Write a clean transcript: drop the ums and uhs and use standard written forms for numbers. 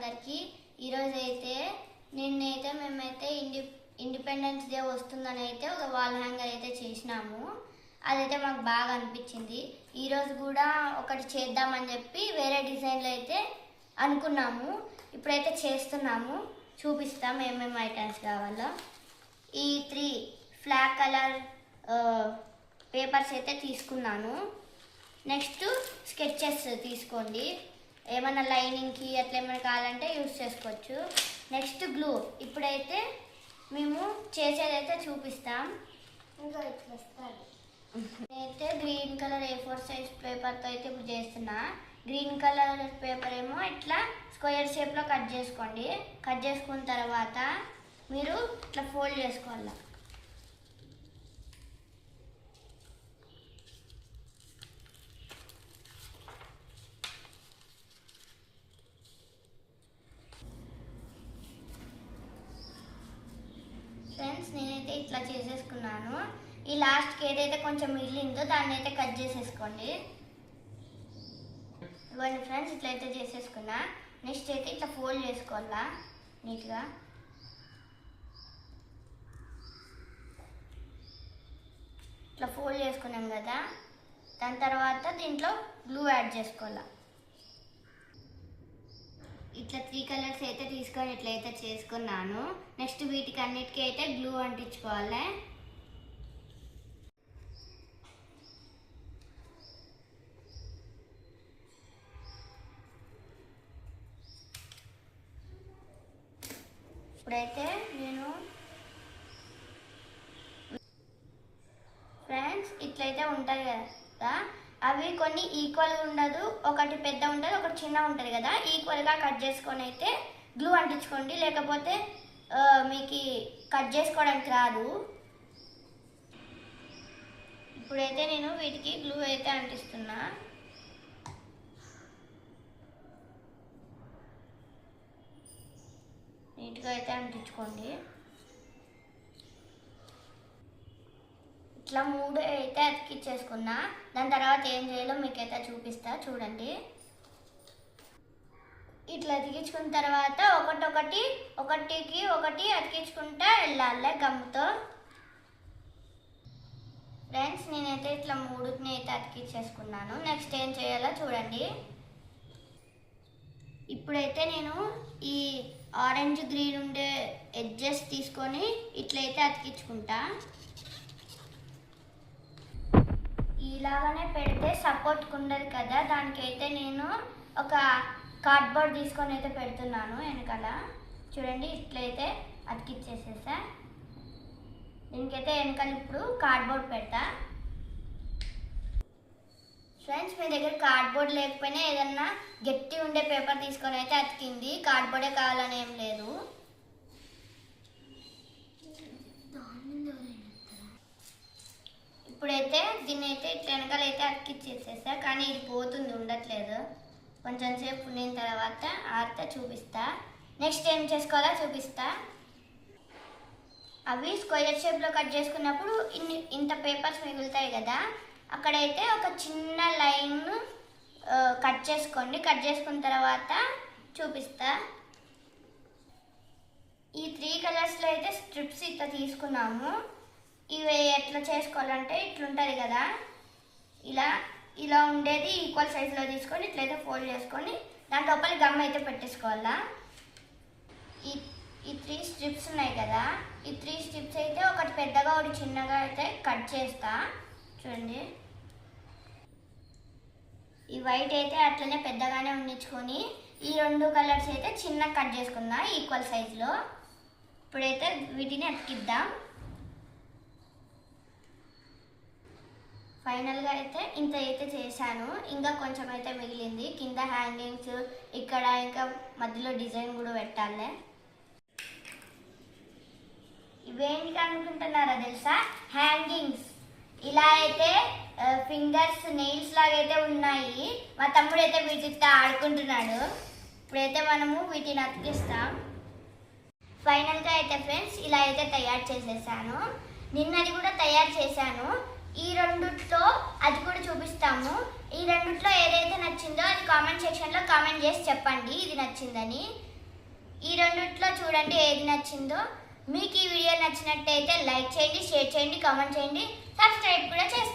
అందరికీ. ఈరోజు అయితే మేమైతే ఇండిపెండెన్స్ డే వస్తుందని అయితే ఒక వాల్ హ్యాంగర్ అయితే చేసినాము. అదైతే మాకు బాగా అనిపించింది. ఈరోజు కూడా ఒకటి చేద్దామని చెప్పి వేరే డిజైన్లో అయితే అనుకున్నాము. ఇప్పుడైతే చేస్తున్నాము, చూపిస్తాం ఏమేమి ఐటమ్స్ కావాలో. ఈ 3 ఫ్లాగ్ కలర్ పేపర్స్ అయితే తీసుకున్నాను. నెక్స్ట్ స్కెచెస్ తీసుకోండి, ఏమైనా లైనింగ్కి అట్లా ఏమైనా కావాలంటే యూజ్ చేసుకోవచ్చు. Next glue. ఇప్పుడైతే మేము చేసేదైతే చూపిస్తాం. ఇంకా ఇట్లా వస్తుంది. నేనైతే గ్రీన్ కలర్ A4 సైజ్ పేపర్తో అయితే ఇప్పుడు చేస్తున్నా. గ్రీన్ కలర్ పేపర్ ఏమో ఇట్లా స్క్వేర్ షేప్లో కట్ చేసుకోండి. కట్ చేసుకున్న తర్వాత మీరు ఇట్లా ఫోల్డ్ చేసుకోవాలి. ఫ్రెండ్స్, నేనైతే ఇట్లా చేసేసుకున్నాను. ఈ లాస్ట్కి ఏదైతే కొంచెం మిగిలిందో దాన్ని అయితే కట్ చేసేసుకోండి. ఇవ్వండి ఫ్రెండ్స్, ఇట్లయితే చేసేసుకున్నా. నెక్స్ట్ అయితే ఇట్లా ఫోల్డ్ చేసుకోవాలా నీట్గా. ఇట్లా ఫోల్డ్ చేసుకున్నాం కదా, దాని తర్వాత దీంట్లో గ్లూ యాడ్ చేసుకోవాలా. ఇట్లా 3 కలర్స్ అయితే తీసుకొని ఇట్లయితే చేసుకున్నాను. నెక్స్ట్ వీటికి అన్నిటికీ అయితే గ్లూ అంటించుకోవాలి. ఇప్పుడైతే నేను ఫ్రెండ్స్ ఇట్లయితే ఉంటుంది కదా, అవి కొన్ని ఈక్వల్గా ఉండదు, ఒకటి పెద్ద ఉంటుంది ఒకటి చిన్న ఉంటుంది కదా. ఈక్వల్గా కట్ చేసుకొని అయితే గ్లూ అంటించుకోండి, లేకపోతే మీకు కట్ చేసుకోవడానికి రాదు. ఇప్పుడైతే నేను వీటికి గ్లూ అయితే అంటిస్తున్నా. నీట్గా అయితే అంటించుకోండి. ఇట్లా 3 అయితే అతికిచ్చేసుకున్నా. దాని తర్వాత ఏం చేయాలో మీకైతే చూపిస్తా, చూడండి. ఇట్లా అతికించుకున్న తర్వాత ఒకటికి ఒకటి అతికించుకుంటా వెళ్ళాలి గమ్తో. ఫ్రెండ్స్, నేనైతే ఇట్లా 3ని అయితే అతికించేసుకున్నాను. నెక్స్ట్ ఏం చేయాలో చూడండి. ఇప్పుడైతే నేను ఈ ఆరెంజ్ గ్రీన్ ఉండే ఎడ్జెస్ తీసుకొని ఇట్లయితే అతికించుకుంటా. ఇలాగనే పెడితే సపోర్ట్ ఉండదు కదా, దానికైతే నేను ఒక కార్డ్బోర్డ్ తీసుకొని అయితే పెడుతున్నాను వెనకాల. చూడండి, ఇట్లయితే అతికిచ్చేసేసా. దీనికైతే వెనకాల ఇప్పుడు కార్డ్బోర్డ్ పెడతా. ఫ్రెండ్స్, మీ దగ్గర కార్డ్బోర్డ్ లేకపోయినా ఏదన్నా గట్టి ఉండే పేపర్ తీసుకొని అయితే అతికింది. కార్డ్బోర్డే కావాలని ఏం లేదు. ఇప్పుడైతే దీన్ని అయితే ఇట్లా వెనకాల అయితే అతికిచ్చేసేసా, కానీ ఇది పోతుంది, ఉండట్లేదు. కొంచెం సేపు ఉన్న తర్వాత ఆరితే చూపిస్తా. నెక్స్ట్ ఏం చేసుకోవాలో చూపిస్తా. అవి స్క్వేర్ షేప్లో కట్ చేసుకున్నప్పుడు ఇంత పేపర్స్ మిగులుతాయి కదా, అక్కడైతే ఒక చిన్న లైన్ కట్ చేసుకోండి. కట్ చేసుకున్న తర్వాత చూపిస్తా. ఈ 3 కలర్స్లో అయితే స్ట్రిప్స్ ఇట్లా తీసుకున్నాము. ఇవి ఎట్లా చేసుకోవాలంటే ఇట్లుంటుంది కదా, ఇలా ఉండేది ఈక్వల్ సైజులో తీసుకొని ఇట్లయితే ఫోల్డ్ చేసుకొని దాని లోపల గమ్ అయితే పెట్టేసుకోవాలా. ఈ 3 స్ట్రిప్స్ ఉన్నాయి కదా, ఈ 3 స్ట్రిప్స్ అయితే ఒకటి పెద్దగా ఒకటి చిన్నగా అయితే కట్ చేస్తా. చూడండి, ఈ వైట్ అయితే అట్లనే పెద్దగానే ఉండించుకొని ఈ 2 కలర్స్ అయితే చిన్న కట్ చేసుకుందాం ఈక్వల్ సైజులో. ఇప్పుడైతే వీటిని అతికిద్దాం. ఫైనల్గా అయితే ఇంత అయితే చేశాను. ఇంకా కొంచెం అయితే మిగిలింది. కింద హ్యాంగింగ్స్, ఇక్కడ ఇంకా మధ్యలో డిజైన్ కూడా పెట్టాలి. ఇవేంటి అనుకుంటున్నారా తెలుసా? హ్యాంగింగ్స్. ఇలా అయితే ఫింగర్స్ నెయిల్స్ లాగైతే ఉన్నాయి. మా తమ్ముడు అయితే వీటితో ఆడుకుంటున్నాడు. ఇప్పుడైతే మనము వీటిని అతికిస్తాం. ఫైనల్గా అయితే ఫ్రెండ్స్ ఇలా అయితే తయారు చేసేసాను. నిన్నది కూడా తయారు చేశాను. ఈ రెండిట్లో అది కూడా చూపిస్తాము. ఈ రెండిట్లో ఏదైతే నచ్చిందో అది కామెంట్ సెక్షన్లో కామెంట్ చేసి చెప్పండి ఇది నచ్చిందని. ఈ రెండిట్లో చూడండి ఏది నచ్చిందో. మీకు ఈ వీడియో నచ్చినట్టయితే లైక్ చేయండి, షేర్ చేయండి, కామెంట్ చేయండి, సబ్స్క్రైబ్ కూడా చేసుకోండి.